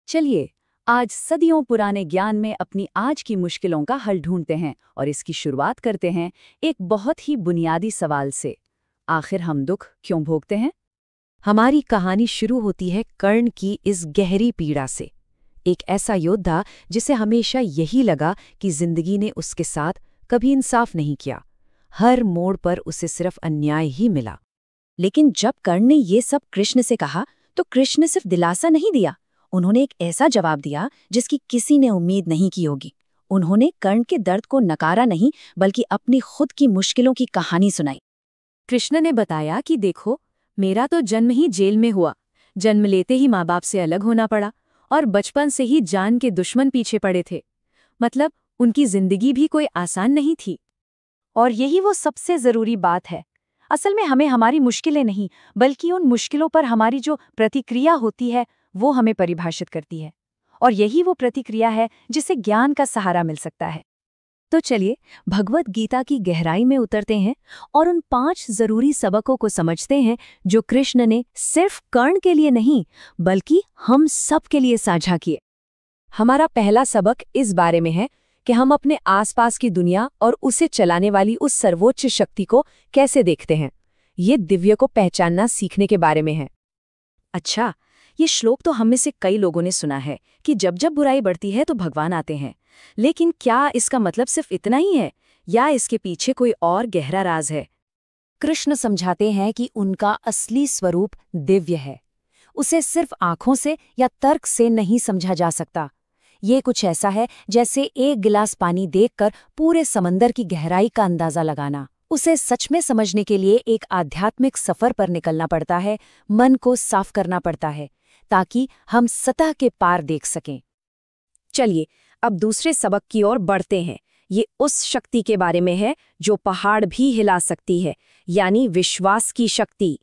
चलिए आज सदियों पुराने ज्ञान में अपनी आज की मुश्किलों का हल ढूंढते हैं और इसकी शुरुआत करते हैं एक बहुत ही बुनियादी सवाल से। आखिर हम दुख क्यों भोगते हैं? हमारी कहानी शुरू होती है कर्ण की इस गहरी पीड़ा से। एक ऐसा योद्धा जिसे हमेशा यही लगा कि जिंदगी ने उसके साथ कभी इंसाफ नहीं किया। हर मोड़ पर उसे सिर्फ अन्याय ही मिला। लेकिन जब कर्ण ने ये सब कृष्ण से कहा तो कृष्ण ने सिर्फ दिलासा नहीं दिया, उन्होंने एक ऐसा जवाब दिया जिसकी किसी ने उम्मीद नहीं की होगी। उन्होंने कर्ण के दर्द को नकारा नहीं बल्कि अपनी खुद की मुश्किलों की कहानी सुनाई। कृष्ण ने बताया कि देखो, मेरा तो जन्म ही जेल में हुआ, जन्म लेते ही माँ बाप से अलग होना पड़ा और बचपन से ही जान के दुश्मन पीछे पड़े थे। मतलब उनकी जिंदगी भी कोई आसान नहीं थी। और यही वो सबसे जरूरी बात है। असल में हमें हमारी मुश्किलें नहीं बल्कि उन मुश्किलों पर हमारी जो प्रतिक्रिया होती है वो हमें परिभाषित करती है। और यही वो प्रतिक्रिया है जिसे ज्ञान का सहारा मिल सकता है। तो चलिए भगवत गीता की गहराई में उतरते हैं और उन 5 जरूरी सबकों को समझते हैं जो कृष्ण ने सिर्फ कर्ण के लिए नहीं बल्कि हम सब के लिए साझा किए। हमारा पहला सबक इस बारे में है कि हम अपने आसपास की दुनिया और उसे चलाने वाली उस सर्वोच्च शक्ति को कैसे देखते हैं। ये दिव्य को पहचानना सीखने के बारे में है। अच्छा, ये श्लोक तो हम में से कई लोगों ने सुना है कि जब जब बुराई बढ़ती है तो भगवान आते हैं। लेकिन क्या इसका मतलब सिर्फ इतना ही है या इसके पीछे कोई और गहरा राज है? कृष्ण समझाते हैं कि उनका असली स्वरूप दिव्य है। उसे सिर्फ आंखों से या तर्क से नहीं समझा जा सकता। ये कुछ ऐसा है जैसे एक गिलास पानी देखकर पूरे समंदर की गहराई का अंदाजा लगाना। उसे सच में समझने के लिए एक आध्यात्मिक सफर पर निकलना पड़ता है, मन को साफ करना पड़ता है ताकि हम सतह के पार देख सकें। चलिए अब दूसरे सबक की ओर बढ़ते हैं। ये उस शक्ति के बारे में है जो पहाड़ भी हिला सकती है, यानी विश्वास की शक्ति।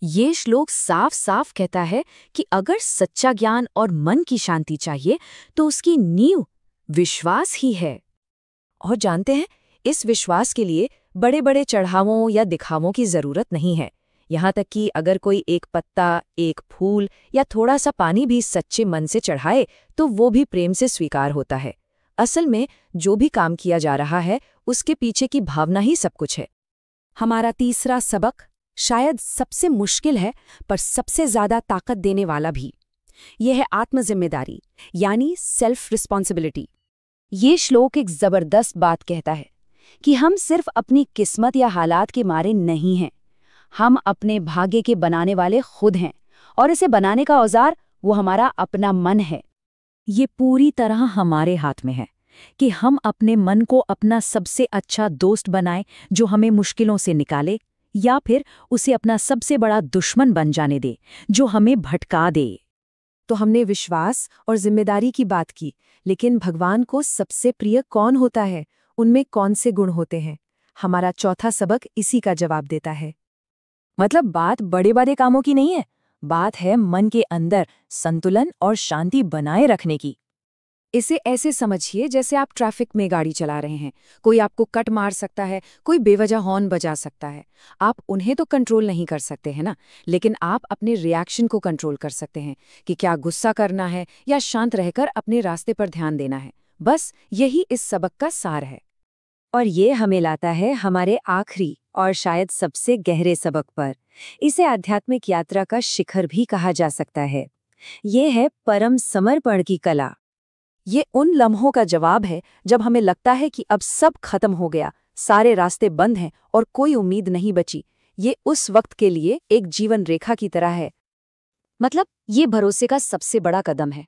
ये श्लोक साफ साफ कहता है कि अगर सच्चा ज्ञान और मन की शांति चाहिए तो उसकी नींव विश्वास ही है। और जानते हैं, इस विश्वास के लिए बड़े बड़े चढ़ावों या दिखावों की जरूरत नहीं है। यहाँ तक कि अगर कोई एक पत्ता, एक फूल या थोड़ा सा पानी भी सच्चे मन से चढ़ाए तो वो भी प्रेम से स्वीकार होता है। असल में जो भी काम किया जा रहा है उसके पीछे की भावना ही सब कुछ है। हमारा तीसरा सबक शायद सबसे मुश्किल है पर सबसे ज्यादा ताकत देने वाला भी। यह है आत्मजिम्मेदारी, यानी सेल्फ रिस्पॉन्सिबिलिटी। ये श्लोक एक जबरदस्त बात कहता है कि हम सिर्फ अपनी किस्मत या हालात के मारे नहीं हैं, हम अपने भाग्य के बनाने वाले खुद हैं। और इसे बनाने का औजार वो हमारा अपना मन है। ये पूरी तरह हमारे हाथ में है कि हम अपने मन को अपना सबसे अच्छा दोस्त बनाएं जो हमें मुश्किलों से निकाले, या फिर उसे अपना सबसे बड़ा दुश्मन बन जाने दे जो हमें भटका दे। तो हमने विश्वास और जिम्मेदारी की बात की, लेकिन भगवान को सबसे प्रिय कौन होता है, उनमें कौन से गुण होते हैं? हमारा चौथा सबक इसी का जवाब देता है। मतलब बात बड़े बड़े कामों की नहीं है, बात है मन के अंदर संतुलन और शांति बनाए रखने की। इसे ऐसे समझिए जैसे आप ट्रैफिक में गाड़ी चला रहे हैं। कोई आपको कट मार सकता है, कोई बेवजह हॉर्न बजा सकता है। आप उन्हें तो कंट्रोल नहीं कर सकते हैं ना, लेकिन आप अपने रिएक्शन को कंट्रोल कर सकते हैं कि क्या गुस्सा करना है या शांत रहकर अपने रास्ते पर ध्यान देना है। बस यही इस सबक का सार है। और ये हमें लाता है हमारे आखिरी और शायद सबसे गहरे सबक पर। इसे आध्यात्मिक यात्रा का शिखर भी कहा जा सकता है। ये है परम समर्पण की कला। ये उन लम्हों का जवाब है जब हमें लगता है कि अब सब खत्म हो गया, सारे रास्ते बंद हैं और कोई उम्मीद नहीं बची। ये उस वक्त के लिए एक जीवन रेखा की तरह है। मतलब ये भरोसे का सबसे बड़ा कदम है,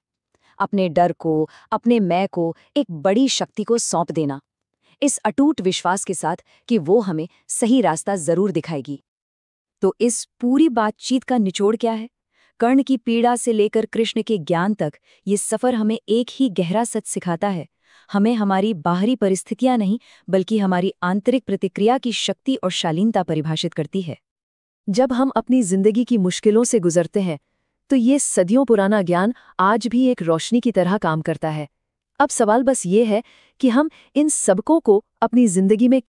अपने डर को, अपने मैं को एक बड़ी शक्ति को सौंप देना, इस अटूट विश्वास के साथ कि वो हमें सही रास्ता जरूर दिखाएगी। तो इस पूरी बातचीत का निचोड़ क्या है? कर्ण की पीड़ा से लेकर कृष्ण के ज्ञान तक ये सफर हमें एक ही गहरा सच सिखाता है। हमें हमारी बाहरी परिस्थितियां नहीं बल्कि हमारी आंतरिक प्रतिक्रिया की शक्ति और शालीनता परिभाषित करती है। जब हम अपनी जिंदगी की मुश्किलों से गुजरते हैं तो ये सदियों पुराना ज्ञान आज भी एक रोशनी की तरह काम करता है। अब सवाल बस ये है कि हम इन सबकों को अपनी जिंदगी में